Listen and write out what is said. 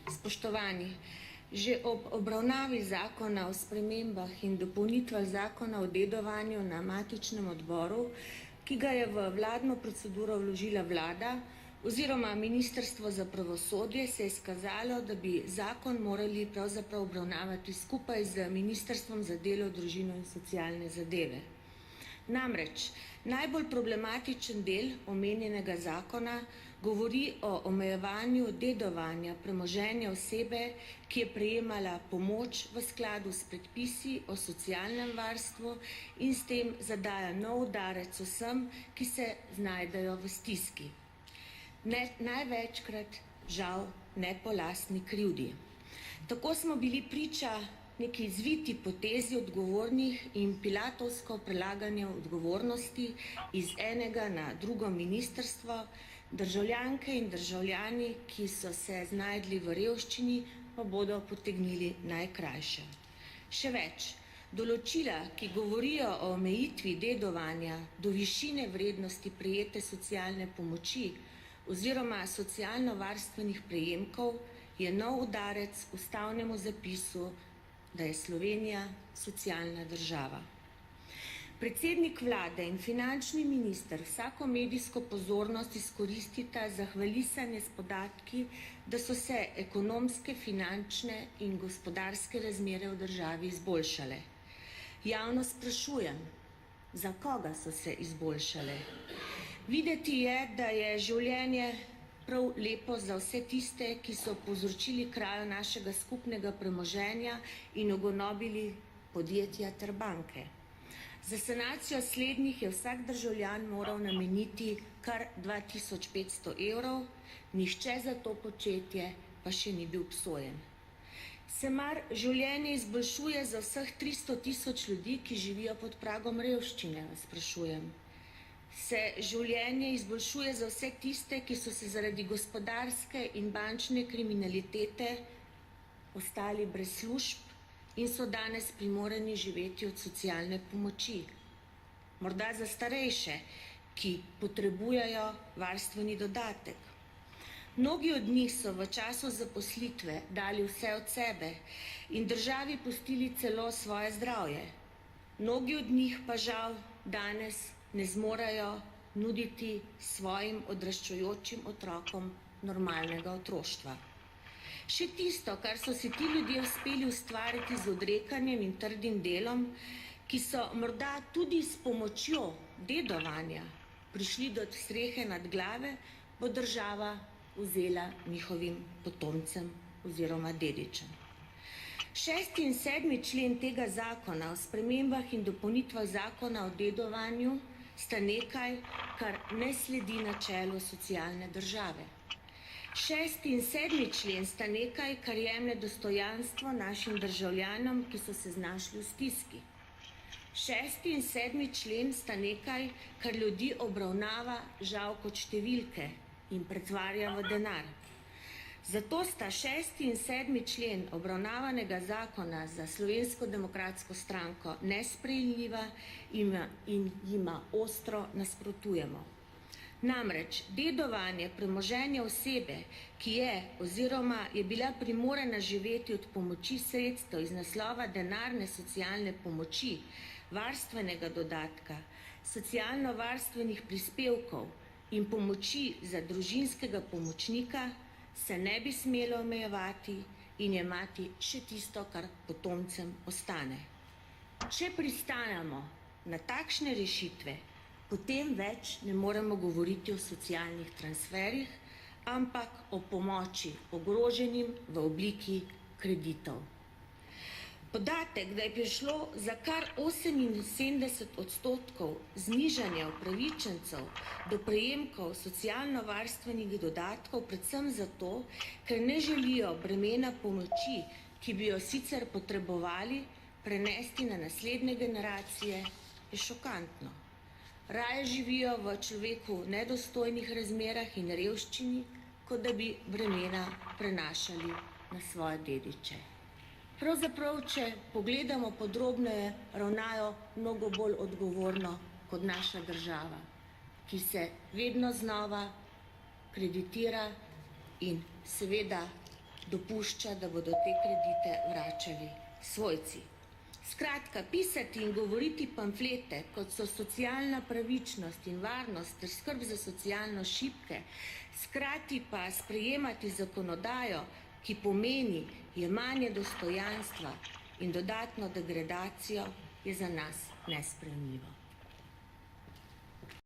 Spoštovani, že ob obravnavi zakona o spremembah in dopolnitvah zakona o dedovanju na matičnem odboru, ki ga je v vladno proceduro vložila vlada oziroma Ministrstvo za pravosodje, se je izkazalo, da bi zakon morali pravzaprav obravnavati skupaj z Ministrstvom za delo, družino in socialne zadeve. Namreč, najbolj problematičen del omenjenega zakona govori o omejevanju dedovanja premoženja osebe, ki je prejemala pomoč v skladu s predpisi o socialnem varstvu in s tem zadaja nov udarec vsem, ki se znajdejo v stiski. Največkrat, žal, ne po lastni krivdi. Tako smo bili priča neki zviti potezi odgovornih in pilatovsko prelaganje odgovornosti iz enega na drugo ministrstvo, državljanke in državljani, ki so se znajdli v revščini, pa bodo potegnili najkrajše. Še več, določila, ki govorijo o omejitvi dedovanja do višine vrednosti prejete socialne pomoči oziroma socialno-varstvenih prejemkov, je nov udarec ustavnemu zapisu, da je Slovenija socialna država. Predsednik vlade in finančni minister vsako medijsko pozornost izkoristita za hvalisanje s podatki, da so se ekonomske, finančne in gospodarske razmere v državi izboljšale. Javno sprašujem, za koga so se izboljšale? Videti je, da je življenje prav lepo za vse tiste, ki so povzročili krajo našega skupnega premoženja in ugonobili podjetja ter banke. Za sanacijo slednjih je vsak državljan moral nameniti kar 2500 evrov, nihče za to početje pa še ni bil obsojen. Se mar življenje izboljšuje za vseh 300 000 ljudi, ki živijo pod pragom revščine, vas sprašujem? Se življenje izboljšuje za vse tiste, ki so se zaradi gospodarske in bančne kriminalitete ostali brez služb in so danes primorani živeti od socialne pomoči? Morda za starejše, ki potrebujejo varstveni dodatek. Mnogi od njih so v času zaposlitve dali vse od sebe in državi pustili celo svoje zdravje. Mnogi od njih pa žal danes ne zmorejo nuditi svojim odraščajočim otrokom normalnega otroštva. Še tisto, kar so si ti ljudje uspeli ustvariti z odrekanjem in trdim delom, ki so morda tudi s pomočjo dedovanja prišli do strehe nad glave, bo država vzela njihovim potomcem oziroma dedičem. 6. in 7. člen tega zakona o spremembah in dopolnitvah zakona o dedovanju sta nekaj, kar ne sledi načelu socialne države. 6. in 7. člen sta nekaj, kar jemlje dostojanstvo našim državljanom, ki so se znašli v stiski. 6. in 7. člen sta nekaj, kar ljudi obravnava žal kot številke in pretvarja v denar. Zato sta 6. in 7. člen obravnavanega zakona za Slovensko demokratsko stranko nesprejemljiva in jima ostro nasprotujemo. Namreč, dedovanje premoženja osebe, ki je oziroma je bila primorana živeti od pomoči sredstev iz naslova denarne socialne pomoči, varstvenega dodatka, socialno-varstvenih prispevkov in pomoči za družinskega pomočnika, se ne bi smelo omejevati in jemati še tisto, kar potomcem ostane. Če pristanemo na takšne rešitve, potem več ne moremo govoriti o socialnih transferih, ampak o pomoči ogroženim v obliki kreditov. Podatek, da je prišlo za kar 78% znižanja upravičencev do prejemkov socialno-varstvenih dodatkov, predvsem zato, ker ne želijo bremena pomoči, ki bi jo sicer potrebovali, prenesti na naslednje generacije, je šokantno. Raje živijo v človeku nedostojnih razmerah in revščini, kot da bi bremena prenašali na svoje dediče. Pravzaprav, če pogledamo podrobneje, ravnajo mnogo bolj odgovorno kot naša država, ki se vedno znova kreditira in seveda dopušča, da bodo te kredite vračali svojci. Skratka, pisati in govoriti pamflete, kot so socialna pravičnost in varnost ter skrb za socialno šibke, skrati pa sprejemati zakonodajo, ki pomeni jemanje dostojanstva in dodatno degradacijo, je za nas nesprejemljivo.